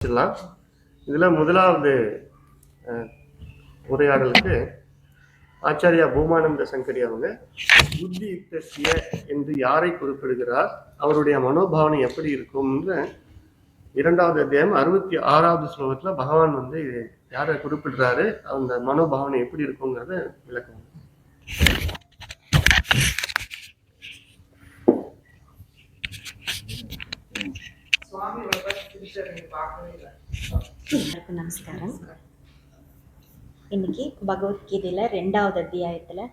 இதில் முதலாவது உரையாடலுக்கு ஆச்சாரியா பூமானந்த சங்கரி அவங்க புத்தி யுக்தசிய என்று யாரை குறிப்பிடுகிறார், அவருடைய மனோபாவனை எப்படி இருக்கும்ன்ற இரண்டாவது அத்தியாயம் 66வது ஸ்லோகத்துல பகவான் யாரை குறிப்பிடுறாரு, அந்த மனோபாவனை எப்படி இருக்குங்கிறத விளக்கம். நமஸ்காரம். இன்னைக்கு பகவத்கீதையில 2வது அத்தியாயத்துல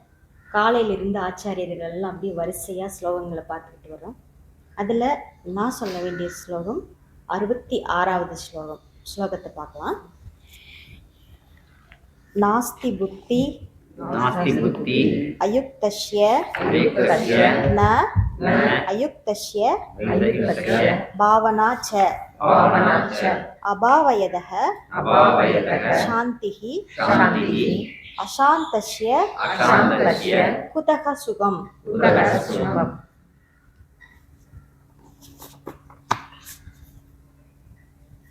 காலையிலிருந்து ஆச்சாரியர்கள் எல்லாம் அப்படியே வரிசையா ஸ்லோகங்களை பார்த்துக்கிட்டு வரோம். அதுல நான் சொல்ல வேண்டிய ஸ்லோகம் 66வது ஸ்லோகத்தை பார்க்கலாம். நாஸ்தி புத்தி அயுக்தஸ்ய ந அயுக்தஸ்ய பாவனா ச அபாவயதஹ சாந்திஹி அசாந்தஸ்ய குதஹ சுகம்.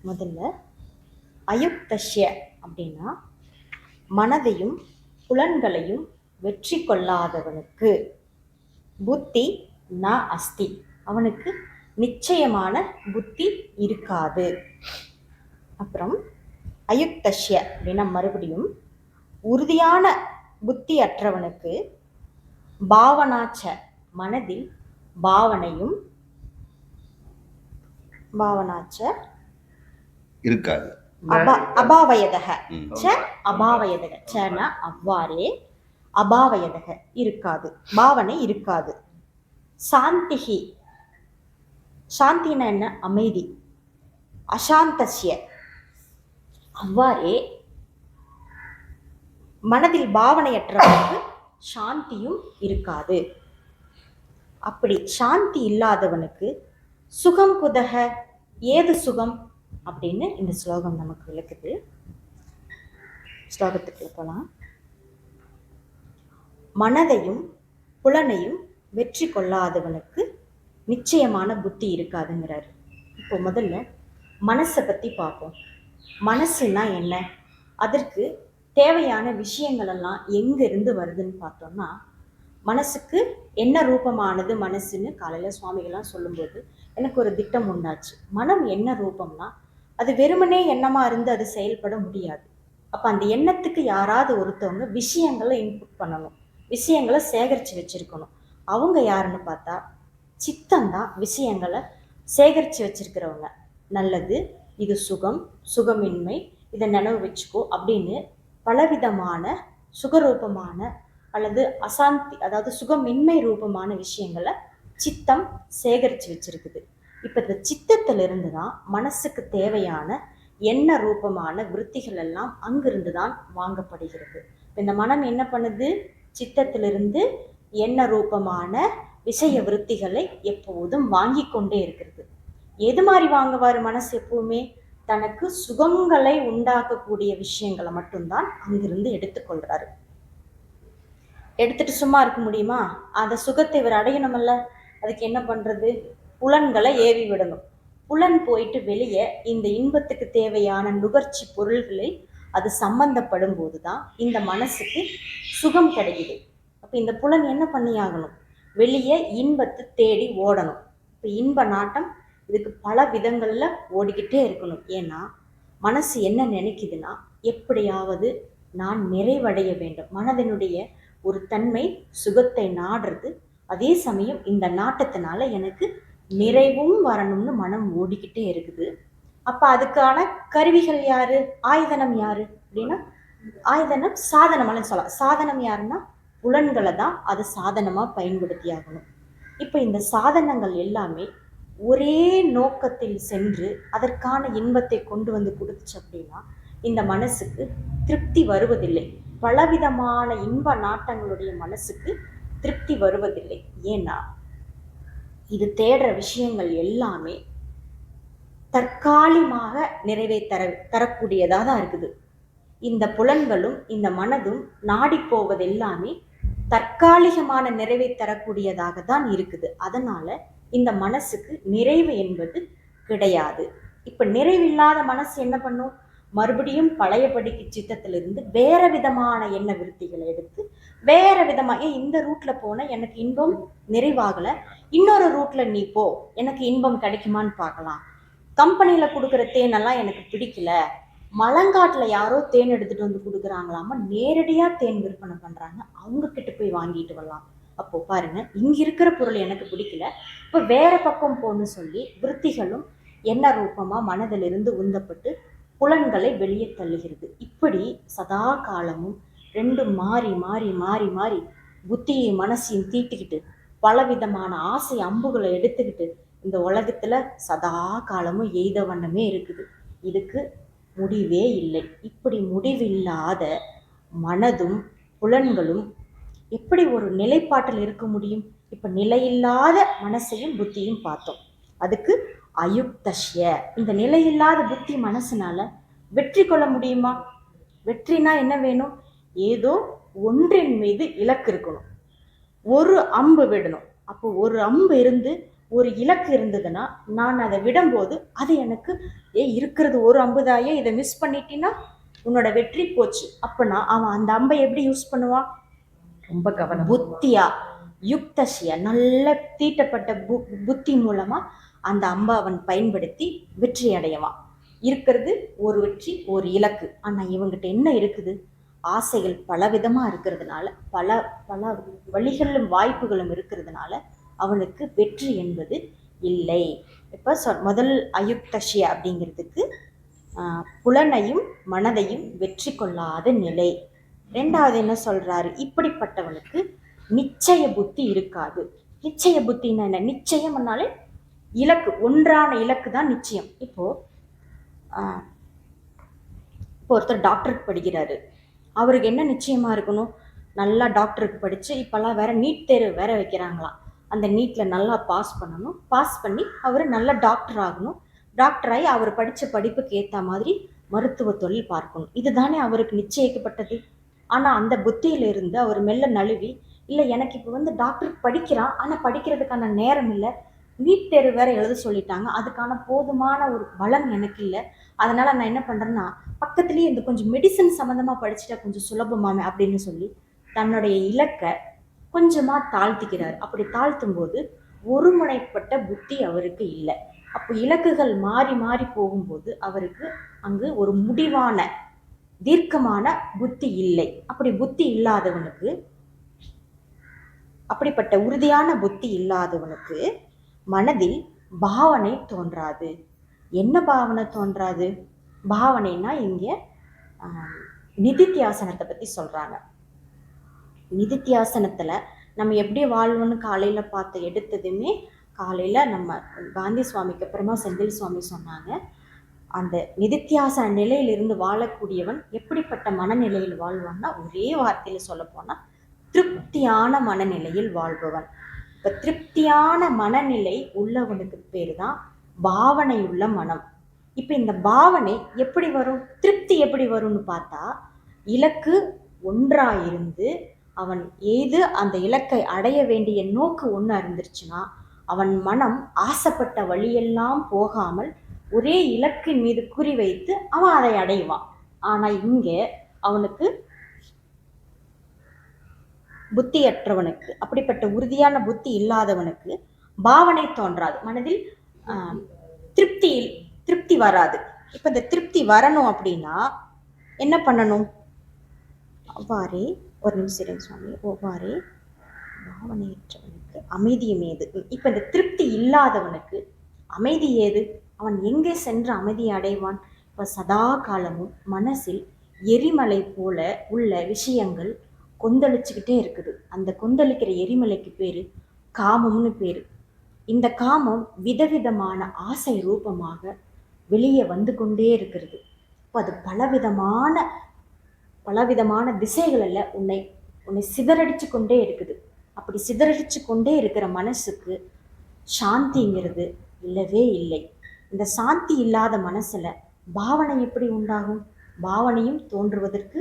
முதல்ல அயுக்தஸ்ய அப்படின்னா மனதையும் புலன்களையும் வெற்றி கொள்ளாதவனுக்கு, புத்தி ந அஸ்தி, அவனுக்கு நிச்சயமான புத்தி இருக்காது. அப்புறம் அயுக்தஸ்ய அப்படின்னா மறுபடியும் உறுதியான புத்தி அற்றவனுக்கு பாவனாச்ச, மனதில் பாவனையும் பாவனாச்ச இருக்காது. அபாவயதக ச அபாவயதக சன அவ்வாறே அபாவயதக இருக்காது, பாவனை இருக்காது. சாந்திஹி, சாந்தினா என்ன? அமைதி. அசாந்தஸ்ய, அவ்வாறே மனதில் பாவனையற்றவனுக்கு சாந்தியும் இருக்காது. அப்படி சாந்தி இல்லாதவனுக்கு சுகம் குதக, ஏது சுகம் அப்படின்னு இந்த ஸ்லோகம் நமக்கு விளக்குது. ஸ்லோகத்துக்கு போலாம். மனதையும் புலனையும் வெற்றி கொள்ளாதவனுக்கு நிச்சயமான புத்தி இருக்காதுங்கிறாரு. இப்போ முதல்ல மனசை பத்தி பார்ப்போம். மனசுன்னா என்ன, அதற்கு தேவையான விஷயங்கள் எல்லாம் எங்க இருந்து வருதுன்னு பார்த்தோம்னா, மனசுக்கு என்ன ரூபமானது மனசுன்னு காலையில சுவாமிகள்லாம் சொல்லும்போது எனக்கு ஒரு திட்டம் உண்டாச்சு. மனம் என்ன ரூபம்னா, அது வெறுமனே எண்ணமா இருந்து அது செயல்பட முடியாது. அப்ப அந்த எண்ணத்துக்கு யாராவது ஒருத்தவங்க விஷயங்களை இன்புட் பண்ணணும், விஷயங்களை சேகரித்து வச்சிருக்கணும். அவங்க யாருன்னு பார்த்தா சித்தந்தான் விஷயங்களை சேகரித்து வச்சிருக்கிறவங்க. நல்லது, இது சுகம், சுகமின்மை, இதை நினைவு வச்சுக்கோ அப்படின்னு பலவிதமான சுகரூபமான அல்லது அசாந்தி, அதாவது சுகமின்மை ரூபமான விஷயங்களை சித்தம் சேகரித்து வச்சிருக்குது. இப்போ இந்த சித்தத்திலிருந்து தான் மனசுக்கு தேவையான எண்ண ரூபமான விருத்திகள் எல்லாம் அங்கிருந்து தான் வாங்கப்படுகிறது. இந்த மனம் என்ன பண்ணுது? சித்தத்திலிருந்து எண்ண ரூபமான விஷய விருத்திகளை எப்போதும் வாங்கி கொண்டே இருக்கிறது. எது மாதிரி வாங்குவார் மனசு? எப்பவுமே தனக்கு சுகங்களை உண்டாக்கக்கூடிய விஷயங்களை மட்டும்தான் அங்கிருந்து எடுத்துக்கொள்றாரு. எடுத்துட்டு சும்மா இருக்க முடியுமா? அந்த சுகத்தை இவர் அடையணுமல்ல, அதுக்கு என்ன பண்றது? புலன்களை ஏவி விடணும். புலன் போயிட்டு வெளியே இந்த இன்பத்துக்கு தேவையான நுகர்ச்சி பொருள்களை அது சம்பந்தப்படும் போதுதான் இந்த மனசுக்கு சுகம் கிடைக்குது. அப்ப இந்த புலன் என்ன பண்ணியாகணும்? வெளியே இன்பத்தை தேடி ஓடணும். இப்ப இன்ப நாட்டம் இதுக்கு பல விதங்கள்ல ஓடிக்கிட்டே இருக்கணும். ஏன்னா மனசு என்ன நினைக்குதுன்னா, எப்படியாவது நான் நிறைவடைய வேண்டும். மனதினுடைய ஒரு தன்மை சுகத்தை நாடுறது. அதே சமயம் இந்த நாட்டத்தினால எனக்கு நிறைவும் வரணும்னு மனம் ஓடிக்கிட்டே இருக்குது. அப்ப அதுக்கான கருவிகள் யாரு? ஆயுதனம் யாரு அப்படின்னா, ஆயுதனம் சாதனம்னு சொல்லலாம். சாதனம் யாருன்னா புலன்களை தான் அது சாதனமா பயன்படுத்தி ஆகணும். இப்ப இந்த சாதனங்கள் எல்லாமே ஒரே நோக்கத்தில் சென்று அதற்கான இன்பத்தை கொண்டு வந்து கொடுத்துச்சு அப்படின்னா இந்த மனசுக்கு திருப்தி வருவதில்லை. பலவிதமான இன்ப நாட்டங்களுடைய மனசுக்கு திருப்தி வருவதில்லை. ஏன்னா இது தேடுற விஷயங்கள் எல்லாமே தற்காலிகமாக நிறைவை தரக்கூடியதாக தான் இருக்குது. இந்த புலன்களும் இந்த மனதும் நாடி போவது எல்லாமே தற்காலிகமான நிறைவை தரக்கூடியதாக தான் இருக்குது. அதனால இந்த மனசுக்கு நிறைவு என்பது கிடையாது. இப்ப நிறைவில்லாத மனசு என்ன பண்ணும்? மறுபடியும் பழையபடிக்கு சித்தத்திலிருந்து வேற விதமான எண்ண விருத்திகளை எடுத்து வேற விதமா, இந்த ரூட்ல போன எனக்கு இன்பம் நிறைவாகல, இன்னொரு ரூட்ல நீ போ, எனக்கு இன்பம் கிடைக்குமான்னு பார்க்கலாம். கம்பெனியில கொடுக்குற தேனெல்லாம் எனக்கு பிடிக்கல, மலங்காட்டுல யாரோ தேன் எடுத்துட்டு வந்து கொடுக்குறாங்களாமா, நேரடியா தேன் விற்பனை பண்றாங்க, அவங்க கிட்ட போய் வாங்கிட்டு வரலாம். அப்போ பாருங்க, இங்க இருக்கிற பொருள் எனக்கு பிடிக்கல, இப்ப வேற பக்கம் போன்னு சொல்லி விருத்திகளும் என்ன ரூபமா மனதிலிருந்து உந்தப்பட்டு புலன்களை வெளியே தள்ளுகிறது. இப்படி சதா காலமும் ரெண்டும் மாறி மாறி மாறி மாறி புத்தியை மனசையும் தீட்டிக்கிட்டு பலவிதமான ஆசை அம்புகளை எடுத்துக்கிட்டு இந்த உலகத்துல சதா காலமும் எய்த வண்ணமே இருக்குது. இதுக்கு முடிவே இல்லை. இப்படி முடிவில்லாத மனதும் புலன்களும் எப்படி ஒரு நிலைப்பாட்டில் இருக்க முடியும்? இப்ப நிலையில்லாத மனசையும் புத்தியும் பார்த்தோம். அதுக்கு அயுக்தஷ்ய, இந்த நிலையில்லாத புத்தி மனசுனால வெற்றி கொள்ள முடியுமா? வெற்றினா என்ன வேணும்? ஏதோ ஒன்றின் மீது இலக்கு இருக்கணும், ஒரு அம்பு விடணும். அப்போ ஒரு அம்பு இருந்து ஒரு இலக்கு இருந்ததுன்னா நான் அதை விடும்போது அது எனக்கு இருக்கிறது ஒரு அம்புதாயே, இதை மிஸ் பண்ணிட்டீன்னா உன்னோட வெற்றி போச்சு. அப்பனா அவன் அந்த அம்பை எப்படி யூஸ் பண்ணுவான்? ரொம்ப கவனம். புத்தியா யுக்தசிய, நல்ல தீட்டப்பட்ட புத்தி மூலமா அந்த அம்பை அவன் பயன்படுத்தி வெற்றி அடையவான். இருக்கிறது ஒரு வெற்றி, ஒரு இலக்கு. ஆனா இவங்கிட்ட என்ன இருக்குது? ஆசைகள் பலவிதமா இருக்கிறதுனால, பல பல வழிகளும் வாய்ப்புகளும் இருக்கிறதுனால அவனுக்கு வெற்றி என்பது இல்லை. இப்ப முதல் அயுக்தசிய அப்படிங்கிறதுக்கு புலனையும் மனதையும் வெற்றி கொள்ளாத நிலை. ரெண்டாவது என்ன சொல்றாரு? இப்படிப்பட்டவனுக்கு நிச்சய புத்தி இருக்காது. நிச்சய புத்தின்னா என்ன? நிச்சயம்னாலே இலக்கு, ஒன்றான இலக்கு தான் நிச்சயம். இப்போ ஒருத்தர் டாக்டருக்கு படிக்கிறாரு, அவருக்கு என்ன நிச்சயமா இருக்கணும்? நல்லா டாக்டருக்கு படிச்சு, இப்பெல்லாம் வேற நீட் தேர்வு வேற வைக்கிறாங்களாம், அந்த நீட்ல நல்லா பாஸ் பண்ணணும், பாஸ் பண்ணி அவர் நல்ல டாக்டர் ஆகணும், டாக்டராகி அவர் படிச்ச படிப்புக்கு ஏற்ற மாதிரி மருத்துவ தொழில் பார்க்கணும். இதுதானே அவருக்கு நிச்சயிக்கப்பட்டது. ஆனா அந்த புத்தியில இருந்து அவர் மெல்ல நழுவி, இல்லை எனக்கு இப்போ டாக்டர் படிக்கிறான், ஆனா படிக்கிறதுக்கான நேரம் இல்லை, நீட் தேர்வு வேற எழுத சொல்லிட்டாங்க, அதுக்கான போதுமான ஒரு பலம் எனக்கு இல்லை, அதனால நான் என்ன பண்றேன்னா பக்கத்துலேயே இந்த கொஞ்சம் மெடிசன் சம்மந்தமா படிச்சுட்டா கொஞ்சம் சுலபமாமே அப்படின்னு சொல்லி தன்னுடைய இலக்கை கொஞ்சமா தாழ்த்திக்கிறார். அப்படி தாழ்த்தும் போது ஒருமுனைப்பட்ட புத்தி அவருக்கு இல்லை. அப்போ இலக்குகள் மாறி மாறி போகும்போது அவருக்கு அங்கு ஒரு முடிவான தீர்க்கமான புத்தி இல்லை. அப்படி புத்தி இல்லாதவனுக்கு, அப்படிப்பட்ட உறுதியான புத்தி இல்லாதவனுக்கு மனதில் பாவனை தோன்றாது. என்ன பாவனை தோன்றாது? பாவனைனா இங்க நிதித்தியாசனத்தை பத்தி சொல்றாங்க. நிதித்தியாசனத்துல நம்ம எப்படி வாழ்வோன்னு காலையில பார்த்து எடுத்ததுமே, காலையில நம்ம காந்தி சுவாமிக்கு அப்புறமா செந்தில் சுவாமி சொன்னாங்க, அந்த நிதித்தியாசன நிலையிலிருந்து வாழக்கூடியவன் எப்படிப்பட்ட மனநிலையில் வாழ்வான்னா, ஒரே வார்த்தையில சொல்ல போனா திருப்தியான மனநிலையில் வாழ்பவன். இப்ப திருப்தியான மனநிலை உள்ளவனுக்கு பேரு தான் பாவனை உள்ள மனம். இப்ப இந்த பாவனை எப்படி வரும்? திருப்தி எப்படி வரும்னு பார்த்தா, இலக்கு ஒன்றாயிருந்து அவன் ஏது அந்த இலக்கை அடைய வேண்டிய நோக்கு ஒன்று இருந்துருச்சுன்னா அவன் மனம் ஆசைப்பட்ட வழியெல்லாம் போகாமல் ஒரே இலக்கின் மீது குறிவைத்து அவன் அதை அடைவான். ஆனா இங்கே அவனுக்கு புத்தியற்றவனுக்கு, அப்படிப்பட்ட உறுதியான புத்தி இல்லாதவனுக்கு பாவனை தோன்றாது, மனதில் திருப்தி வராது. இப்ப இந்த திருப்தி வரணும் அப்படின்னா என்ன பண்ணணும்? அவ்வாறே ஒரு நிமிஷம் சுவாமி, ஒவ்வாறே பாவனையற்றவனுக்கு அமைதியும் ஏது. இப்ப இந்த திருப்தி இல்லாதவனுக்கு அமைதி ஏது? அவன் எங்கே சென்று அமைதியை அடைவான்? இப்ப சதா காலமும் மனசில் எரிமலை போல உள்ள விஷயங்கள் கொந்தளிச்சுக்கிட்டே இருக்குது. அந்த கொந்தளிக்கிற எரிமலைக்கு பேரு காமம்னு பேரு. இந்த காமம் விதவிதமான ஆசை ரூபமாக வெளியே வந்து கொண்டே இருக்கிறது. இப்போ அது பலவிதமான திசைகளில் உன்னை சிதறடிச்சு கொண்டே இருக்குது. அப்படி சிதறடிச்சு கொண்டே இருக்கிற மனசுக்கு சாந்திங்கிறது இல்லவே இல்லை. இந்த சாந்தி இல்லாத மனசுல பாவனை எப்படி உண்டாகும்? பாவனையும் தோன்றுவதற்கு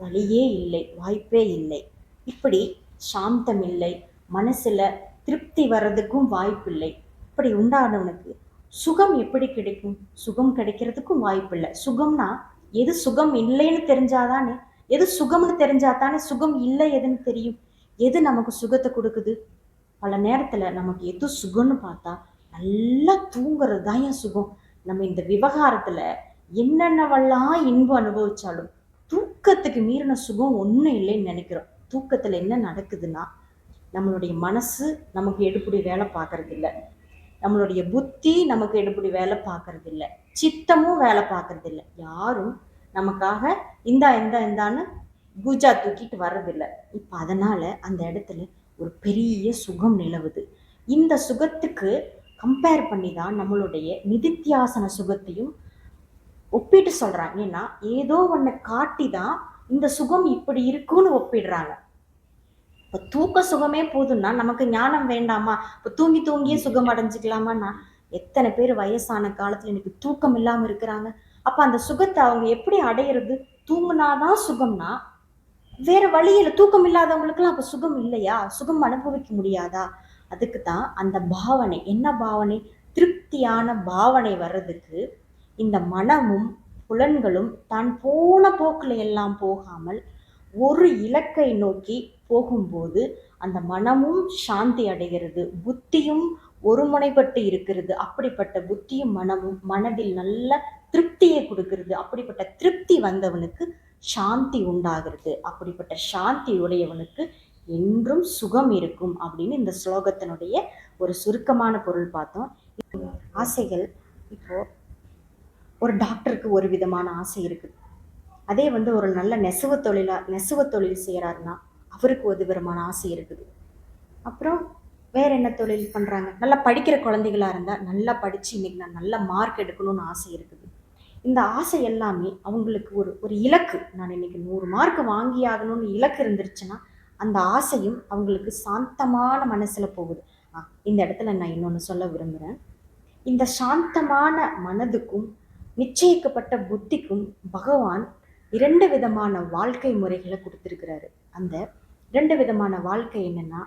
வழியே இல்லை, வாய்ப்பே இல்லை. இப்படி சாந்தம் இல்லை, மனசுல திருப்தி வர்றதுக்கும் வாய்ப்பில்லை. இப்படி உண்டானவனுக்கு சுகம் எப்படி கிடைக்கும்? சுகம் கிடைக்கிறதுக்கும் வாய்ப்பு இல்லை. சுகம்னா எது சுகம் இல்லைன்னு தெரிஞ்சாதானே, எது சுகம்னு தெரிஞ்சாதானே சுகம் இல்லை எதுன்னு தெரியும். எது நமக்கு சுகத்தை கொடுக்குது? பல நேரத்துல நமக்கு எது சுகம்னு பார்த்தா நல்லா தூங்குறது தான் என் சுகம். நம்ம இந்த விவகாரத்துல என்னென்னவெல்லாம் இன்பம் அனுபவிச்சாலும் தூக்கத்துக்கு மீறின சுகம் ஒன்றும் இல்லைன்னு நினைக்கிறோம். தூக்கத்துல என்ன நடக்குதுன்னா, நம்மளுடைய மனசு நமக்கு எடுப்படி வேலை பார்க்கறது இல்லை, நம்மளுடைய புத்தி நமக்கு எடுப்படி வேலை பார்க்கறது இல்லை, சித்தமும் வேலை பார்க்கறது இல்லை. யாரும் நமக்காக இந்தான்னு பூஜா தூக்கிட்டு வர்றதில்லை. இப்போ அதனால அந்த இடத்துல ஒரு பெரிய சுகம் நிலவுது. இந்த சுகத்துக்கு கம்பேர் பண்ணி தான் நம்மளுடைய நிதித்தியாசன சுகத்தையும் ஒப்பிட்டு சொல்றாங்க. ஏன்னா ஏதோ ஒன்றை காட்டி தான் இந்த சுகம் இப்படி இருக்குன்னு ஒப்பிடுறாங்க. இப்போ தூக்க சுகமே போதும்னா நமக்கு ஞானம் வேண்டாமா? இப்போ தூங்கியே சுகம் அடைஞ்சிக்கலாமான்னா எத்தனை பேர் வயசான காலத்துல எனக்கு தூக்கம் இல்லாம இருக்கிறாங்க. அப்ப அந்த சுகத்தை அவங்க எப்படி அடையிறது? தூங்குனாதான் சுகம்னா வேற வழியில தூக்கம் இல்லாதவங்களுக்குலாம் அப்ப சுகம் இல்லையா? சுகம் அனுபவிக்க முடியாதா? அதுக்கு தான் அந்த பாவனை, என்ன பாவனை? திருப்தியான பாவனை வர்றதுக்கு இந்த மனமும் புலன்களும் தான் போன போக்குல எல்லாம் போகாமல் ஒரு இலக்கை நோக்கி போகும்போது அந்த மனமும் சாந்தி அடைகிறது, புத்தியும் ஒருமுனைப்பட்டு இருக்கிறது. அப்படிப்பட்ட புத்தியும் மனமும் மனதில் நல்ல திருப்தியை கொடுக்கிறது. அப்படிப்பட்ட திருப்தி வந்தவனுக்கு சாந்தி உண்டாகிறது. அப்படிப்பட்ட சாந்தி உடையவனுக்கு என்றும் சுகம் இருக்கும் அப்படின்னு இந்த ஸ்லோகத்தினுடைய ஒரு சுருக்கமான பொருள் பார்த்தோம். ஆசைகள், இப்போ ஒரு டாக்டருக்கு ஒரு விதமான ஆசை இருக்குது. அதே ஒரு நல்ல நெசவு தொழில் செய்கிறாருன்னா அவருக்கு ஒரு விதமான ஆசை இருக்குது. அப்புறம் வேற என்ன தொழில் பண்ணுறாங்க? நல்லா படிக்கிற குழந்தைகளா இருந்தால் நல்லா படித்து இன்னைக்கு நான் நல்ல மார்க் எடுக்கணும்னு ஆசை இருக்குது. இந்த ஆசை எல்லாமே அவங்களுக்கு ஒரு இலக்கு. நான் இன்னைக்கு 100 மார்க் வாங்கி ஆகணும்னு இலக்கு இருந்துருச்சுன்னா அந்த ஆசையும் அவங்களுக்கு சாந்தமான மனசில் போகுது. இந்த இடத்துல நான் இன்னொன்று சொல்ல விரும்புகிறேன். இந்த சாந்தமான மனதுக்கும் நிச்சயிக்கப்பட்ட புத்திக்கும் பகவான் 2 விதமான வாழ்க்கை முறைகளை கொடுத்துருக்கிறாரு. அந்த 2 விதமான வாழ்க்கை என்னன்னா,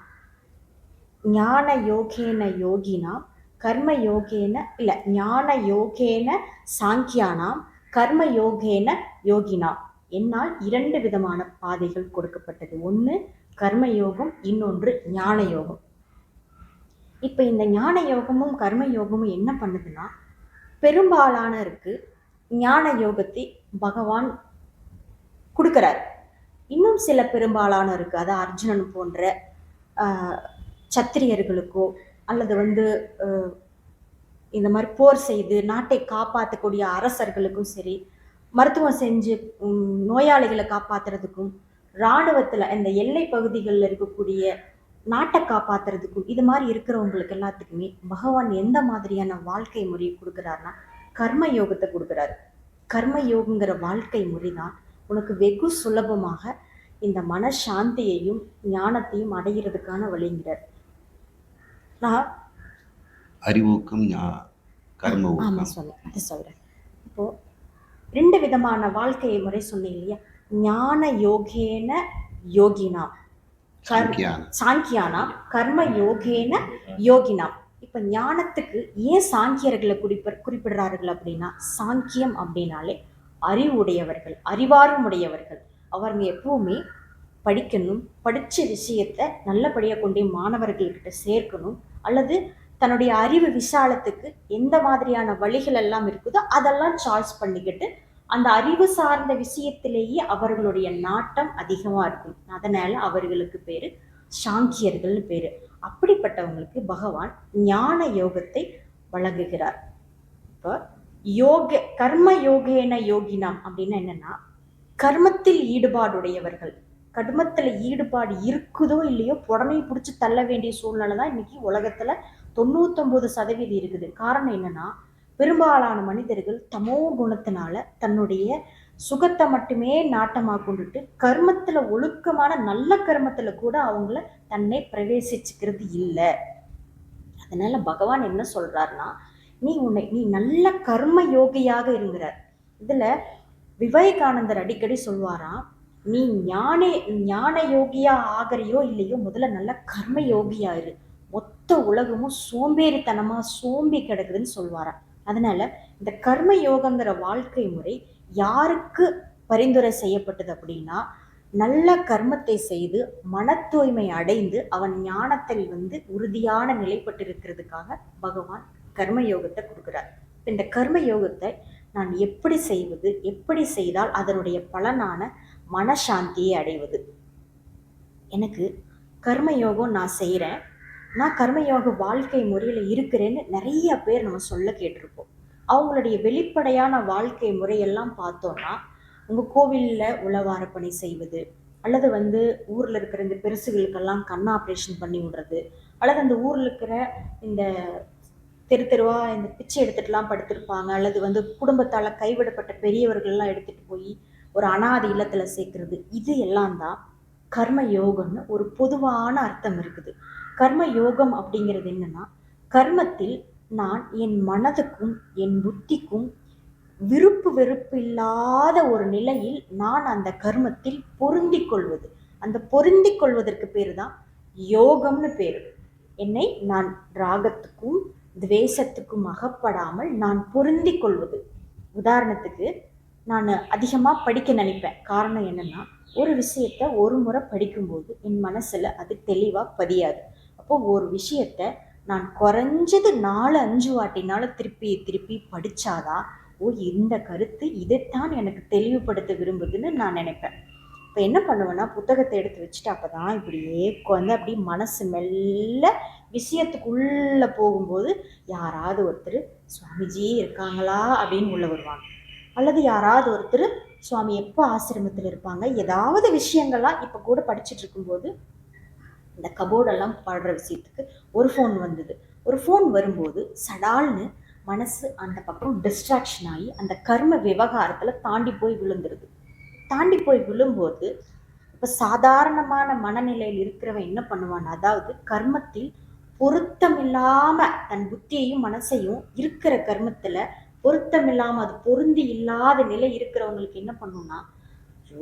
ஞான யோகேன யோகினாம் கர்ம யோகேன ஞான யோகேன சாங்கியானாம் கர்ம யோகேன யோகினாம். என்னால் 2 விதமான பாதைகள் கொடுக்கப்பட்டது. ஒன்று கர்ம யோகம், இன்னொன்று ஞான யோகம். இப்போ இந்த ஞான யோகமும் கர்ம யோகமும் என்ன பண்ணுதுன்னா, பெரும்பாலானருக்கு ஞான யோகத்தை பகவான் கொடுக்கிறார். இன்னும் சில பெரும்பாலானருக்கு, அதாவது அர்ஜுனன் போன்ற சத்திரியர்களுக்கோ அல்லது இந்த மாதிரி போர் செய்து நாட்டை காப்பாற்றக்கூடிய அரசர்களுக்கும் சரி, மருத்துவம் செஞ்சு நோயாளிகளை காப்பாற்றுறதுக்கும், இராணுவத்தில் இந்த எல்லை பகுதிகளில் இருக்கக்கூடிய நாட்டை காப்பாற்றுறதுக்கும், இது மாதிரி இருக்கிறவங்களுக்கு எல்லாத்துக்குமே பகவான் எந்த மாதிரியான வாழ்க்கை முறையை கொடுக்குறாருன்னா கர்ம யோகத்தை கொடுக்குறாரு. கர்ம யோகங்கிற வாழ்க்கை முறை தான் உனக்கு வெகு சுலபமாக இந்த மனசாந்தியையும் ஞானத்தையும் அடைகிறதுக்கான வழிங்கிறார். நான் அறிவுக்கும் கர்ம ஆமாம் சொல்கிறேன். இப்போ 2 விதமான வாழ்க்கை முறை சொன்னீங்க இல்லையா? ஞான யோகேன யோகினாம், சாங்கியானா கர்ம யோகேன யோகினாம். இப்ப ஞானத்துக்கு ஏன் சாங்கியர்களை குறிப்பிடுறார்கள் அப்படின்னா, சாங்கியம் அப்படின்னாலே அறிவுடையவர்கள், அறிவார்வம் உடையவர்கள். அவங்க எப்பவுமே படிக்கணும், படித்த விஷயத்தை நல்லபடியாக கொண்டு மாணவர்கள்கிட்ட சேர்க்கணும், அல்லது தன்னுடைய அறிவு விசாலத்துக்கு எந்த மாதிரியான வழிகள் எல்லாம் இருக்குதோ அதெல்லாம் சாய்ஸ் பண்ணிக்கிட்டு அந்த அறிவு சார்ந்த விஷயத்திலேயே அவர்களுடைய நாட்டம் அதிகமாக இருக்கும். அதனால அவர்களுக்கு பேர் சாங்கியர்கள்னு பேர். அப்படிப்பட்டவங்களுக்கு பகவான் ஞான யோகத்தை வழங்குகிறார். இப்போ கர்ம யோகேன யோகினாம் அப்படின்னா என்னன்னா, கர்மத்தில் ஈடுபாடுடையவர்கள். கர்மத்தில் ஈடுபாடு இருக்குதோ இல்லையோ உடனே பிடிச்சி தள்ள வேண்டிய சூழ்நிலை தான் இன்னைக்கு உலகத்துல 99% இருக்குது. காரணம் என்னன்னா, பெரும்பாலான மனிதர்கள் தமோ குணத்தினால தன்னுடைய சுகத்தை மட்டுமே நாட்டமாக கொண்டுட்டு கர்மத்துல ஒழுக்கமான நல்ல கர்மத்துல கூட அவங்கள தன்னை பிரவேசிச்சுக்கிறது இல்லை. அதனால பகவான் என்ன சொல்றாருன்னா, நீ நல்ல கர்ம யோகியாக இருக்கிறார். இதுல விவேகானந்தர் அடிக்கடி சொல்வாராம், நீ ஞான யோகியா ஆகிறியோ இல்லையோ முதல்ல நல்ல கர்ம யோகியா இரு. மொத்த மொத்த உலகமும் சோம்பேறித்தனமா சோம்பி கிடக்குதுன்னு சொல்வாராம். அதனால இந்த கர்ம யோகங்கிற வாழ்க்கை முறை யாருக்கு பரிந்துரை செய்யப்பட்டது அப்படின்னா, நல்ல கர்மத்தை செய்து மன தூய்மை அடைந்து அவன் ஞானத்தில் உறுதியான நிலைப்பட்டிருக்கிறதுக்காக பகவான் கர்ம யோகத்தை கொடுக்கிறார். இந்த கர்ம யோகத்தை நான் எப்படி செய்வது, எப்படி செய்தால் அதனுடைய பலனான மனசாந்தியை அடைவது? எனக்கு கர்மயோகம் நான் செய்கிறேன், நான் கர்மயோக வாழ்க்கை முறையில் இருக்கிறேன்னு நிறைய பேர் நம்ம சொல்ல கேட்டிருப்போம். அவங்களுடைய வெளிப்படையான வாழ்க்கை முறையெல்லாம் பார்த்தோன்னா, உங்கள் கோவிலில் உழவார பணி செய்வது, அல்லது ஊரில் இருக்கிற இந்த பெருசுகளுக்கெல்லாம் கண் ஆப்ரேஷன் பண்ணி விடுறது, அல்லது அந்த ஊரில் இருக்கிற இந்த தெரு தெருவாக இந்த பிச்சை எடுத்துகிட்டுலாம் படுத்திருப்பாங்க, அல்லது குடும்பத்தால் கைவிடப்பட்ட பெரியவர்கள்லாம் எடுத்துகிட்டு போய் ஒரு அனாதை இல்லத்தில் சேர்க்கறது, இது எல்லாம் தான் கர்ம யோகம்னு ஒரு பொதுவான அர்த்தம் இருக்குது. கர்ம யோகம் அப்படிங்கிறது என்னன்னா, கர்மத்தில் நான் என் மனதுக்கும் என் புத்திக்கும் விருப்பு வெறுப்பு இல்லாத ஒரு நிலையில் நான் அந்த கர்மத்தில் பொருந்திக் கொள்வது. அந்த பொருந்திக் கொள்வதற்கு பேர் தான் யோகம்னு பேர். என்னை நான் ராகத்துக்கும் துவேஷத்துக்கும் அகப்படாமல் நான் பொருந்திக் கொள்வது. உதாரணத்துக்கு, நான் அதிகமாக படிக்க நினைப்பேன். காரணம் என்னன்னா, ஒரு விஷயத்த ஒரு முறை படிக்கும்போது என் மனசில் அது தெளிவாக பதியாது. அப்போது ஒரு விஷயத்த நான் குறைஞ்சது 4-5 வாட்டினாலும் திருப்பி திருப்பி படித்தாதான், ஓ இந்த கருத்து இதைத்தான் எனக்கு தெளிவுபடுத்த விரும்புதுன்னு நான் நினைப்பேன். இப்போ என்ன பண்ணுவேன்னா, புத்தகத்தை எடுத்து வச்சுட்டு அப்போ தான் இப்படியே அப்படியே மனசு மெல்ல விஷயத்துக்குள்ளே போகும்போது யாராவது ஒருத்தர் சுவாமிஜி இருக்காங்களா அப்படின்னு உள்ளே வருவாங்க. அல்லது யாராவது ஒருத்தர் சுவாமி எப்போ ஆசிரமத்தில் இருப்பாங்க, ஏதாவது விஷயங்கள்லாம் இப்போ கூட படிச்சுட்டு இருக்கும்போது இந்த கபோர்டெல்லாம் பாடுற விஷயத்துக்கு ஒரு ஃபோன் வந்தது. ஒரு ஃபோன் வரும்போது சடால்னு மனசு அந்த பக்கம் டிஸ்ட்ராக்ஷன் ஆகி அந்த கர்ம விவகாரத்தில் தாண்டி போய் விழுந்துருது. தாண்டி போய் விழும்போது இப்போ சாதாரணமான மனநிலையில் இருக்கிறவன் என்ன பண்ணுவான், அதாவது கர்மத்தில் பொருத்தம் இல்லாமல் தன் புத்தியையும் மனசையும் இருக்கிற கர்மத்தில் பொருத்தம் இல்லாமல் அது பொருந்தி இல்லாத நிலை இருக்கிறவங்களுக்கு என்ன பண்ணுன்னா,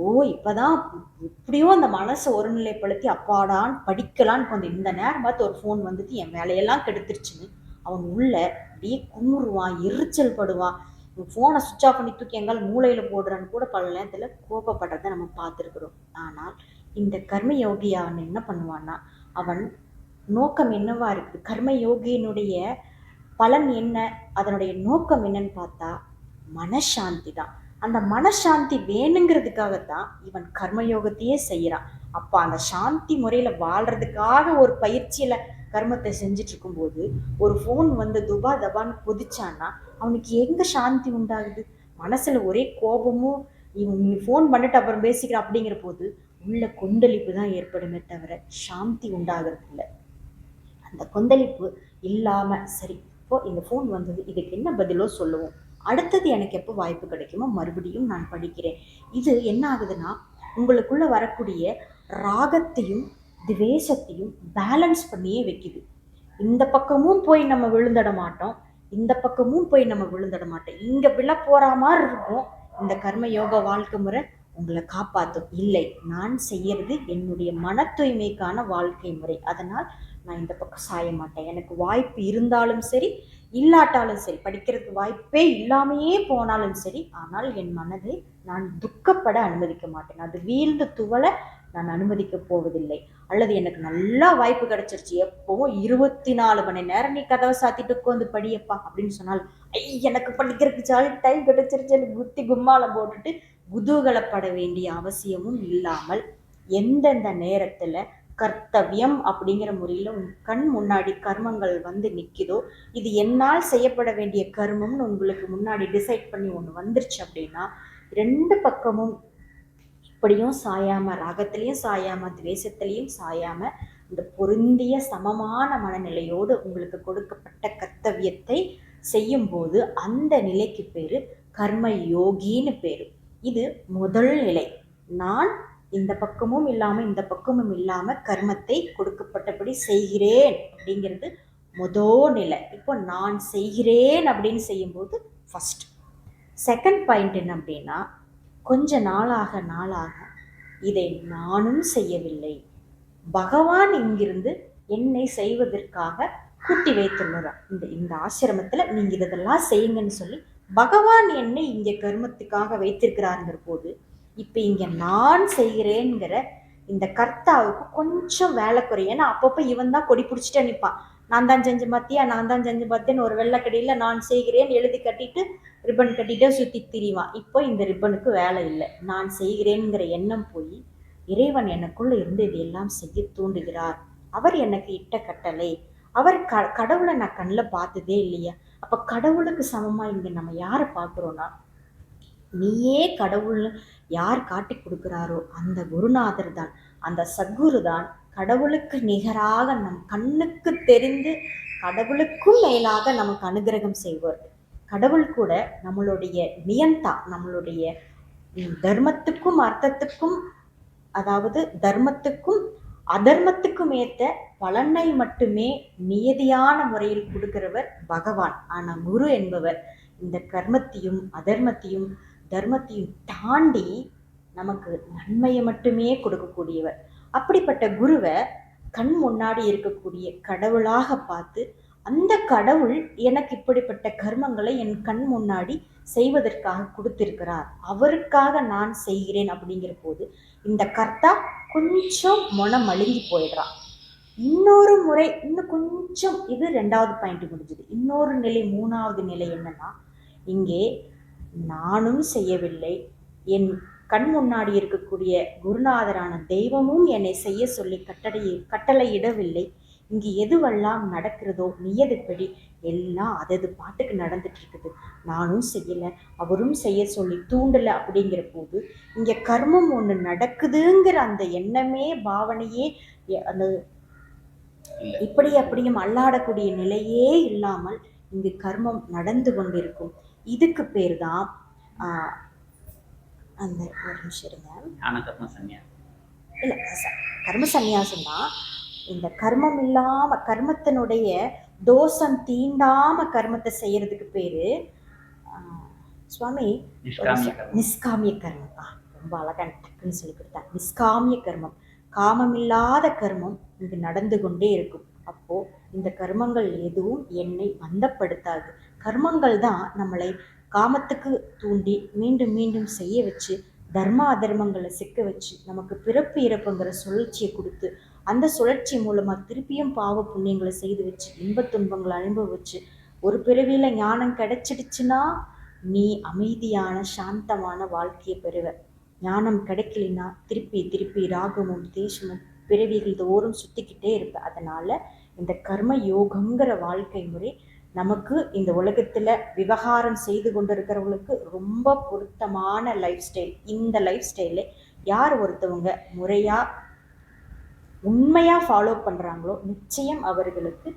ஓ இப்போதான் எப்படியோ அந்த மனசை ஒருநிலைப்படுத்தி அப்பாடான்னு படிக்கலான்னு கொஞ்சம் இந்த நேரம் பார்த்து ஒரு ஃபோன் வந்துட்டு என் வேலையெல்லாம் கெடுத்துருச்சுன்னு அவன் உள்ள அப்படியே குமுறுவான், எரிச்சல் படுவான். ஃபோனை சுவிட்ச் ஆஃப் பண்ணி தூக்கி எங்கால் மூளையில் போடுறான்னு கூட பல நேரத்தில் கோபப்படுறதை நம்ம பார்த்துருக்குறோம். ஆனால் இந்த கர்ம யோகி அவன் என்ன பண்ணுவான்னா, அவன் நோக்கம் என்னவா இருக்குது, கர்ம யோகியினுடைய பலன் என்ன, அதனுடைய நோக்கம் என்னன்னு பார்த்தா மனசாந்தி தான். அந்த மனசாந்தி வேணுங்கிறதுக்காகத்தான் இவன் கர்மயோகத்தையே செய்கிறான். அப்போ அந்த சாந்தி முறையில் வாழ்கிறதுக்காக ஒரு பயிற்சியில் கர்மத்தை செஞ்சுட்டு இருக்கும்போது ஒரு ஃபோன் துபா தபான்னு கொதிச்சான்னா அவனுக்கு எங்கே சாந்தி உண்டாகுது? மனசில் ஒரே கோபமும், இவன் ஃபோன் பண்ணிட்டு அப்புறம் பேசிக்கிற அப்படிங்கிற போது உள்ள கொந்தளிப்பு தான் ஏற்படுமே தவிர சாந்தி உண்டாகிறது இல்லை. அந்த கொந்தளிப்பு இல்லாமல், சரி இப்போ இந்த ஃபோன் வந்தது, இதுக்கு என்ன பதிலோ சொல்லுவோம், அடுத்தது எனக்கு எப்போ வாய்ப்பு கிடைக்குமோ மறுபடியும் நான் படிக்கிறேன். இது என்ன ஆகுதுன்னா, உங்களுக்குள்ள வரக்கூடிய ராகத்தையும் துவேஷத்தையும் பேலன்ஸ் பண்ணியே வைக்குது. இந்த பக்கமும் போய் நம்ம விழுந்துட மாட்டோம், இந்த பக்கமும் போய் நம்ம விழுந்துட மாட்டோம். இங்கே விழ போகிற மாதிரி இருக்கும். இந்த கர்ம யோக வாழ்க்கை முறை உங்களை காப்பாற்றும். இல்லை, நான் செய்யறது என்னுடைய மன தூய்மைக்கான வாழ்க்கை முறை. அதனால் நான் இந்த பக்கம் சாய மாட்டேன். எனக்கு வாய்ப்பு இருந்தாலும் சரி இல்லாட்டாலும் சரி, படிக்கிறதுக்கு வாய்ப்பே இல்லாமையே போனாலும் சரி, ஆனால் என் மனதை நான் துக்கப்பட அனுமதிக்க மாட்டேன். அது வீழ்ந்து துவள நான் அனுமதிக்க போவதில்லை. அல்லது எனக்கு நல்லா வாய்ப்பு கிடைச்சிருச்சு, எப்பவும் 24 மணி நேரம் நீ கதவை சாத்திட்டு உட்காந்து படியப்பா அப்படின்னு சொன்னால், எனக்கு படிக்கிறதுக்கு சாலி டைம் கிடைச்சிருச்சு எனக்கு குத்தி கும்மாலம் போட்டுட்டு குதூகலப்பட வேண்டிய அவசியமும் இல்லாமல், எந்தெந்த நேரத்தில் கர்த்தவியம் அப்படிங்கிற முறையில் உன் கண் முன்னாடி கர்மங்கள் நிற்கிதோ, இது என்னால் செய்யப்பட வேண்டிய கர்மம்னு உங்களுக்கு முன்னாடி டிசைட் பண்ணி ஒன்று வந்துருச்சு அப்படின்னா, 2 பக்கமும் இப்படியும் சாயாமல், ராகத்திலையும் சாயாமல், துவேஷத்திலையும் சாயாமல், இந்த பொருந்திய சமமான மனநிலையோடு உங்களுக்கு கொடுக்கப்பட்ட கர்த்தவியத்தை செய்யும்போது அந்த நிலைக்கு பேர் கர்ம யோகின்னு பேர். இது முதல் நிலை. நான் இந்த பக்கமும் இல்லாமல் இந்த பக்கமும் இல்லாமல் கர்மத்தை கொடுக்கப்பட்டபடி செய்கிறேன் அப்படிங்கிறது முதல் நிலை. இப்போ நான் செய்கிறேன் அப்படின்னு செய்யும்போது ஃபஸ்ட். செகண்ட் பாயிண்ட் என்ன அப்படின்னா, கொஞ்ச நாளாக இதை நானும் செய்யவில்லை, பகவான் இங்கிருந்து என்னை செய்வதற்காக கூட்டி வைத்துள்ளார். இந்த இந்த ஆசிரமத்துல நீங்க இதெல்லாம் செய்யுங்கன்னு சொல்லி பகவான் என்னை இங்க கர்மத்துக்காக வைத்திருக்கிறாருங்கிற போது இப்ப இங்க நான் செய்கிறேங்கிற இந்த கர்த்தாவுக்கு கொஞ்சம் வேலை குறையும். ஏன்னா அப்பப்போ இவன் தான் கொடி பிடிச்சிட்டே நிற்பான். நான் தான் செஞ்ச பாத்தியா, நான் தான் செஞ்ச பார்த்தேன்னு ஒரு வெள்ளைக்கடியில நான் செய்கிறேன் எழுதி கட்டிட்டு ரிப்பன் கட்டிட்டு சுத்தி திரிவான். இப்போ இந்த ரிப்பனுக்கு வேலை இல்லை. நான் செய்கிறேன்ங்கிற எண்ணம் போய் இறைவன் எனக்குள்ள இருந்து இதையெல்லாம் செய்ய தூண்டுகிறார். அவர் எனக்கு இட்ட கட்டளை. அவர் கடவுளை நான் கண்ணில் பார்த்ததே இல்லையா? அப்ப கடவுளுக்கு சமமா இங்க நம்ம யாரை பார்க்கிறோம்னா, நீயே கடவுள்னு யார் காட்டி கொடுக்கிறாரோ அந்த குருநாதர் தான், அந்த சத்குரு தான் கடவுளுக்கு நிகராக நம் கண்ணுக்கு தெரிந்து கடவுளுக்கும் மேலாக நமக்கு அனுகிரகம் செய்வார். கடவுள் கூட நம்மளுடைய நியந்தா, நம்மளுடைய தர்மத்துக்கும் அர்த்தத்துக்கும், அதாவது தர்மத்துக்கும் அதர்மத்துக்கும் ஏற்ற பலனை மட்டுமே நியதியான முறையில் கொடுக்கிறவர் பகவான். ஆனா குரு என்பவர் இந்த கர்மத்தையும் அதர்மத்தையும் தர்மத்தையும் தாண்டி நமக்கு நன்மையை மட்டுமே கொடுக்கக்கூடியவர். அப்படிப்பட்ட குருவை கண் முன்னாடி இருக்கக்கூடிய கடவுளாக பார்த்து அந்த கடவுள் எனக்கு இப்படிப்பட்ட கர்மங்களை என் கண் முன்னாடி செய்வதற்காக கொடுத்திருக்கிறார், அவருக்காக நான் செய்கிறேன் அப்படிங்கிற போது இந்த கர்த்தா கொஞ்சம் மனம் மழுங்கி போயிடுறான். இன்னொரு முறை இன்னும் கொஞ்சம், இது 2வது பாயிண்ட் முடிஞ்சது. இன்னொரு நிலை, 3வது நிலை என்னன்னா, இங்கே நானும் செய்யவில்லை, என் கண் முன்னாடி இருக்கக்கூடிய குருநாதரான தெய்வமும் என்னை செய்ய சொல்லி கட்டளையிடவில்லை. இங்கு எதுவெல்லாம் நடக்கிறதோ நியதிப்படி எல்லாம் அதது பாட்டுக்கு நடந்துட்டு இருக்குது. நானும் செய்யலை, அவரும் செய்ய சொல்லி தூண்டலை. அப்படிங்கிற போது இங்க கர்மம் ஒண்ணு நடக்குதுங்கிற அந்த எண்ணமே பாவனையே அந்த இப்படி அப்படியும் அல்லாடக்கூடிய நிலையே இல்லாமல் இங்கு கர்மம் நடந்து கொண்டிருக்கும். இதுக்கு பேர் தான் அந்த ஒரு நிமிஷம் இருங்க, இல்லை கர்ம சந்நியாசம் தான். இந்த கர்மம் இல்லாம கர்மத்தினுடைய தோஷம் தீண்டாம கர்மத்தை செய்யறதுக்கு பேரு சுவாமி நிஷ்காமிய கர்மம். ரொம்ப அழகா டக்குன்னு சொல்லி கொடுத்தாங்க. நிஷ்காமிய கர்மம், காமமில்லாத கர்மம் இங்கு நடந்து கொண்டே இருக்கும். அப்போ இந்த கர்மங்கள் எதுவும் என்னை பந்தப்படுத்தாது. கர்மங்கள் தான் நம்மளை காமத்துக்கு தூண்டி மீண்டும் மீண்டும் செய்ய வச்சு தர்ம அதர்மங்களை சிக்க வச்சு நமக்கு பிறப்பு இறப்புங்கிற சுழற்சியை கொடுத்து அந்த சுழற்சி மூலமா திருப்பியும் பாவ புண்ணியங்களை செய்து வச்சு இன்பத் துன்பங்களை அனுபவிச்சு ஒரு பிறவியில ஞானம் கிடைச்சிடுச்சுன்னா நீ அமைதியான சாந்தமான வாழ்க்கையை பெறுவ. ஞானம் கிடைக்கலனா திருப்பி திருப்பி ராகமும் தேசமும் பிறவிகள் தோறும் சுத்திக்கிட்டே இருப்ப. அதனால இந்த கர்ம யோகங்கிற வாழ்க்கை முறை நமக்கு இந்த உலகத்துல விவகாரம் செய்து கொண்டிருக்கிறவங்களுக்கு ரொம்ப பொருத்தமான லைஃப் ஸ்டைல். இந்த லைஃப் ஸ்டைல யார் ஒருத்தவங்க முறையா உண்மையா ஃபாலோ பண்றாங்களோ நிச்சயம் அவர்களுக்கு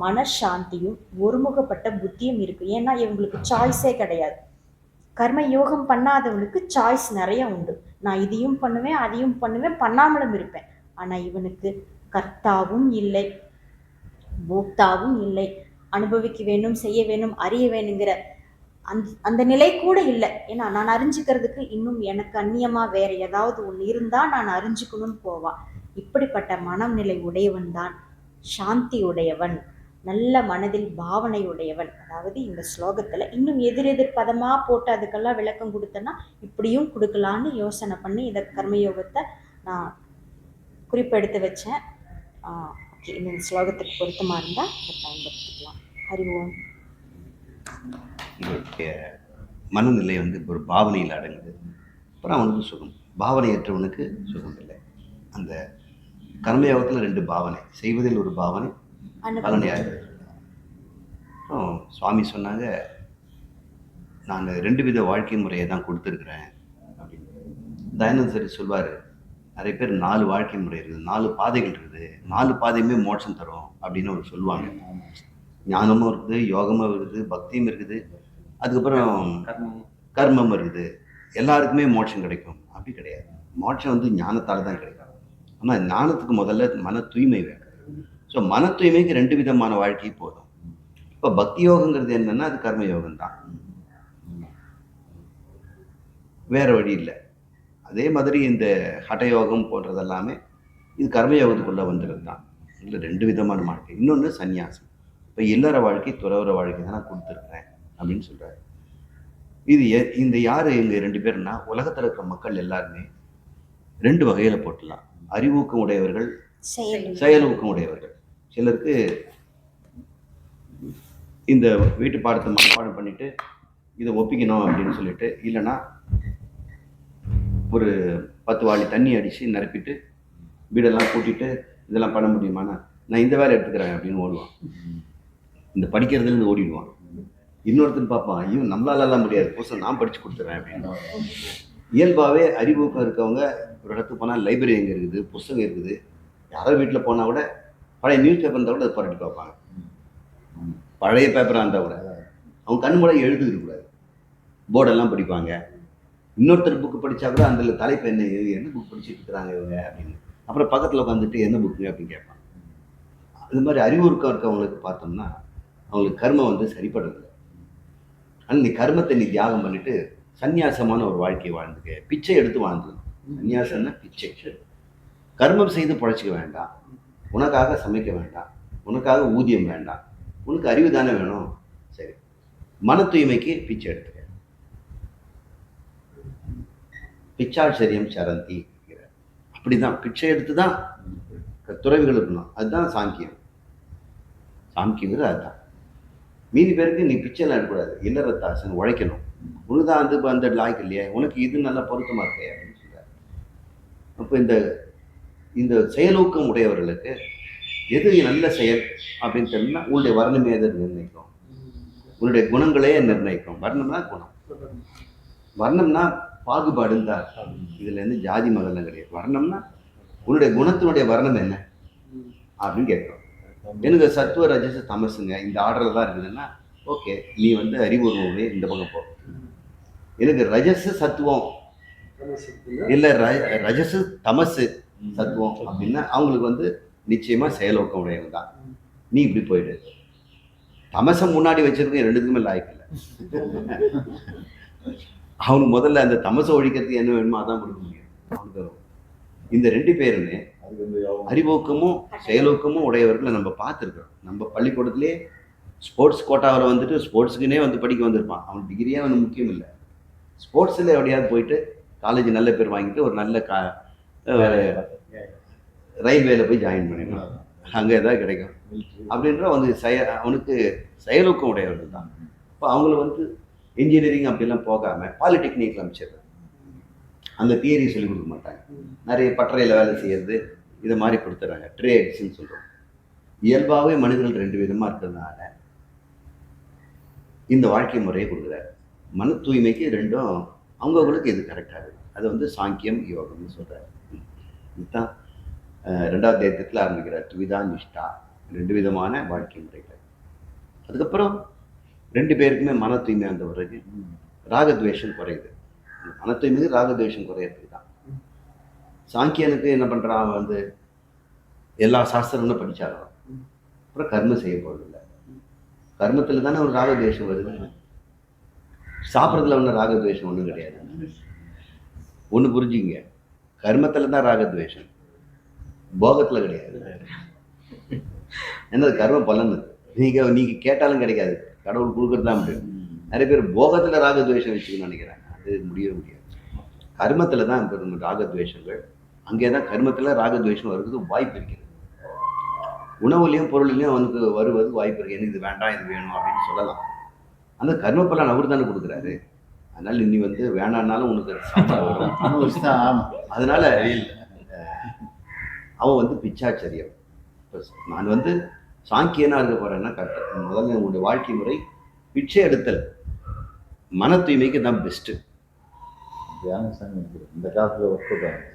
மனசாந்தியும் ஒருமுகப்பட்ட புத்தியும் இருக்கு. ஏன்னா இவங்களுக்கு சாய்ஸே கிடையாது. கர்ம யோகம் பண்ணாதவனுக்கு சாய்ஸ் நிறைய உண்டு. நான் இதையும் பண்ணுவேன் அதையும் பண்ணுவேன், பண்ணாமலும் இருப்பேன். ஆனா இவனுக்கு கர்த்தாவும் இல்லை, போக்தாவும் இல்லை, அனுபவிக்க வேணும், செய்ய வேணும், அறிய வேணுங்கிற அந்த நிலை கூட இல்லை. ஏன்னா நான் அறிஞ்சுக்கிறதுக்கு இன்னும் எனக்கு அந்நியமா வேற ஏதாவது ஒன்று இருந்தா நான் அறிஞ்சுக்கணும்னு போவான். இப்படிப்பட்ட மனநிலை உடையவன் தான் சாந்தி உடையவன், நல்ல மனதில் பாவனை உடையவன். அதாவது இந்த ஸ்லோகத்துல இன்னும் எதிரெதிர் பதமா போட்டு அதுக்கெல்லாம் விளக்கம் கொடுத்தேன்னா இப்படியும் கொடுக்கலான்னு யோசனை பண்ணி இதை கர்மயோகத்தை நான் குறிப்பெடுத்து வச்சேன். ஓகே, இந்த ஸ்லோகத்துக்கு பொருத்தமா இருந்தா அதை பயன்படுத்திக்கலாம். அறிவோம். உங்களுடைய மனநிலை ஒரு பாவனையில் அடங்குது. அப்புறம் அவனுக்கு சுகம். பாவனையற்றவனுக்கு சுகம் இல்லை. அந்த கர்மயோகத்தில் 2 பாவனை, செய்வதில் ஒரு பாவனை, பலனையாக. சுவாமி சொன்னாங்க, நான் 2 வித வாழ்க்கை முறையை தான் கொடுத்துருக்குறேன் அப்படின்னு. தயானந்த சரி சொல்வார், நிறைய பேர் 4 வாழ்க்கை முறை இருக்குது, 4 பாதைகள் இருக்குது, 4 பாதையுமே மோட்சம் தரும் அப்படின்னு அவர் சொல்லுவாங்க. ஞானமும் இருக்குது, யோகமும் இருக்குது, பக்தியும் இருக்குது, அதுக்கப்புறம் கர்மம் இருக்குது, எல்லாருக்குமே மோட்சம் கிடைக்கும். அப்படி கிடையாது. மோட்சம் ஞானத்தால் தான் கிடைக்கும். ஆனால் ஞானத்துக்கு முதல்ல மன தூய்மை வேணும். ஸோ மன தூய்மைக்கு 2 விதமான வாழ்க்கை போதும். இப்போ பக்தி யோகங்கிறது என்னன்னா அது கர்ம யோகம் தான், வேற வழி இல்லை. அதே மாதிரி இந்த ஹடயோகம் போன்றதெல்லாமே இது கர்மயோகத்துக்குள்ள வந்துடுறது தான். இல்லை 2 விதமான வாழ்க்கை. இன்னொன்று சந்நியாசம். இப்போ இல்லற வாழ்க்கை, துறவற வாழ்க்கை தான் நான் கொடுத்துருக்குறேன் அப்படின்னு சொல்கிறாரு. இது இந்த யார் இங்கே 2 பேர்னா, உலகத்தில் இருக்கிற மக்கள் எல்லாருமே 2 வகையில் போட்டலாம். அறிவூக்கம் உடையவர்கள், செயலூக்கம் உடையவர்கள். சிலருக்கு இந்த வீட்டு பாடத்தை மனப்பாடம் பண்ணிட்டு இதை ஒப்பிக்கணும் அப்படின்னு சொல்லிட்டு, இல்லைன்னா ஒரு 10 வாளி தண்ணி அடித்து நிரப்பிட்டு வீடெல்லாம் கூட்டிட்டு இதெல்லாம் பண்ண முடியுமாண்ணா, நான் இந்த வேலை எடுத்துக்கிறேன் அப்படின்னு ஓடுவான். இந்த படிக்கிறதுலேருந்து ஓடிடுவான். இன்னொருத்தன் பார்ப்பான், ஐயோ நம்மளாலலாம் முடியாது, புதுசாக நான் படித்து கொடுத்துட்றேன் அப்படின்னு. இயல்பாகவே அறிவுக்கம் இருக்கவங்க ஒரு இடத்துக்கு போனால் லைப்ரரி எங்கே இருக்குது, புஸ்தகம் இருக்குது, யாரோ வீட்டில் போனால் கூட பழைய நியூஸ் பேப்பர் இருந்தால் கூட அதை புரட்டி பார்ப்பாங்க. பழைய பேப்பராக இருந்தால் கூட அவங்க கண் மூலம் எழுதுக்கிட்டு கூடாது, போர்டெல்லாம் படிப்பாங்க. இன்னொருத்தர் புக்கு படித்தா கூட அந்த தலைப்பு என்ன புக் படிச்சுட்டு இருக்கிறாங்க இவங்க அப்படின்னு. அப்புறம் பக்கத்தில் உட்காந்துட்டு என்ன புக்கு அப்படின்னு கேட்பாங்க. அது மாதிரி அறிவுறுக்கம் இருக்கவங்களுக்கு பார்த்தோம்னா அவங்களுக்கு கர்மம் வந்து சரிப்படுறதில்லை. ஆனால் நீ கர்மத்தை நீ தியாகம் பண்ணிட்டு சந்நியாசமான ஒரு வாழ்க்கையை வாழ்ந்துக்க, பிச்சை எடுத்து வாழ்ந்துக்கணும். சந்நியாசம்னா பிச்சை. கர்மம் செய்து பிழைச்சிக்க வேண்டாம், உனக்காக சமைக்க வேண்டாம், உனக்காக ஊதியம் வேண்டாம், உனக்கு அறிவு தானே வேணும். சரி, மன தூய்மைக்கு பிச்சை எடுத்துக்க. பிச்சாச்சரியம் சரந்தி அப்படிதான் பிச்சை எடுத்து தான் துறவிகள் இருக்கணும். அதுதான் சாங்கியம். சாங்கியங்கிறது அதுதான். மீதி பேருக்கு நீ பிச்சைலாம் எடுக்கக்கூடாது, இல்லறத்தாசன் உழைக்கணும், உனக்கு தான் அந்த லாய்க்கு இல்லையா, உனக்கு இது நல்லா பொருத்தமாக இருக்கே அப்படின்னு சொல்றாரு. அப்போ இந்த செயலூக்கம் உடையவர்களுக்கு எது நல்ல செயல் அப்படின்னு தெரியும்னா, உன்னுடைய வர்ணமே எதை நிர்ணயிக்கும், உன்னுடைய குணங்களே நிர்ணயிக்கும். வர்ணம்னா குணம், வர்ணம்னா பாகுபாடுன்னு தான். இதுல இருந்து ஜாதி மதம்லாம் கிடையாது. வர்ணம்னா உன்னுடைய குணத்தினுடைய வர்ணம் என்ன அப்படின்னு கேட்குறோம். எனக்கு சத்துவ ரஜச தமசுங்க இந்த ஆர்டர்ல தான் இருக்குதுன்னா ஓகே, நீ வந்து அறிவுறுவே இந்த பக்கம் போ. எனக்கு ரஜசு சத்துவம் இல்லை ரஜசு தமசு சத்துவம் அப்படின்னா அவங்களுக்கு வந்து நிச்சயமா செயலோக்கம் உடையவங்க தான். நீ இப்படி போயிடு. தமசம் முன்னாடி வச்சிருக்க ரெண்டுத்துக்குமே லாய்க்கு இல்லை. அவனுக்கு முதல்ல அந்த தமசை ஒழிக்கிறதுக்கு என்ன வேணுமோ அதான் கொடுக்க முடியும். அவனுக்கு இந்த 2 பேருமே அறிவோக்கமும் செயலோக்கமும் உடையவர்களை நம்ம பார்த்துருக்கோம். நம்ம பள்ளிக்கூடத்திலே ஸ்போர்ட்ஸ் கோட்டாவில் வந்துட்டு ஸ்போர்ட்ஸுக்குன்னே வந்து படிக்க வந்திருப்பான். அவன் டிகிரியே அவனுக்கு முக்கியம் இல்லை. ஸ்போர்ட்ஸில் எப்படியாவது போயிட்டு காலேஜ் நல்ல பேர் வாங்கிட்டு ஒரு நல்ல ரயில்வேல போய் ஜாயின் பண்ணிடலாம், அங்கே எதாவது கிடைக்கும் அப்படின்ற வந்து அவனுக்கு செயலோக்கம் உடையவர்கள் தான். இப்போ அவங்கள வந்து இன்ஜினியரிங் அப்படிலாம் போகாமல் பாலிடெக்னிக்கில் அமைச்சிடுறது. அந்த தியரி சொல்லிக் கொடுக்க மாட்டாங்க. நிறைய பட்டறையில் வேலை செய்யறது இதை மாதிரி கொடுத்துட்றாங்க, ட்ரேட்ஸ்ன்னு சொல்கிறோம். இயல்பாகவே மனிதர்கள் 2 விதமாக இருக்கிறதுனால இந்த வாழ்க்கை முறையை கொடுக்குறாரு. மன தூய்மைக்கு 2ம் அவங்கவுங்களுக்கு இது கரெக்டாக இருக்குது. அது வந்து சாங்கியம் யோகம்னு சொல்கிறாரு. இதுதான் 2வது அத்தியாயத்தில் ஆரம்பிக்கிறார். துவிதா நிஷ்டா, 2 விதமான வாழ்க்கை முறைகள். அதுக்கப்புறம் 2 பேருக்குமே மன தூய்மை வந்த பிறகு ராகத்வேஷம் குறையுது. மன தூய்மை ராகத்வேஷம் குறையிறதுக்கு தான். சாங்கியனுக்கு என்ன பண்ணுறான், வந்து எல்லா சாஸ்திரங்களும் படித்தாலும் அப்புறம் கர்மம் செய்ய போகிறதில்லை. கர்மத்தில் தானே ஒரு ராகத்வேஷம் வருது. சாப்பிட்றதுல ஒன்றும் ராகத்வேஷம் ஒன்றும் கிடையாது. ஒன்று புரிஞ்சுங்க, கர்மத்தில் தான் ராகத்வேஷம், போகத்தில் கிடையாது. ஏன்னா அது கர்ம பலன். நீங்கள் கேட்டாலும் கிடைக்காது, கடவுள் கொடுக்குறது தான் முடியும். நிறைய பேர் போகத்தில் ராகத்வேஷம் வச்சுக்கணும்னு நினைக்கிறாங்க. அது முடியவே முடியாது. கர்மத்தில் தான் ராகத்வேஷங்கள். அங்கே தான் கர்மத்தில் ராகத்வேஷம் வருவது வாய்ப்பு இருக்கிறது. உணவுலையும் பொருளிலையும் அவனுக்கு வருவது வாய்ப்பு இருக்குது. எனக்கு இது வேண்டாம் இது வேணும் அப்படின்னு சொல்லலாம். அந்த கர்ம பலன் அவர் தானே கொடுக்குறாரு. அதனால நீ வந்து வேணான்னாலும் உனக்கு வரும். அதனால அவன் வந்து பிச்சாச்சரியம். நான் வந்து சாங்கியனா இருக்க போறேன்னா கரெக்டாக முதல்ல உங்களுடைய வாழ்க்கை முறை பிச்சை எடுத்தல் மன தூய்மைக்கு தான் பெஸ்ட்டு. இந்த காலத்தில் ஒர்க் அவுட் ஆகும்.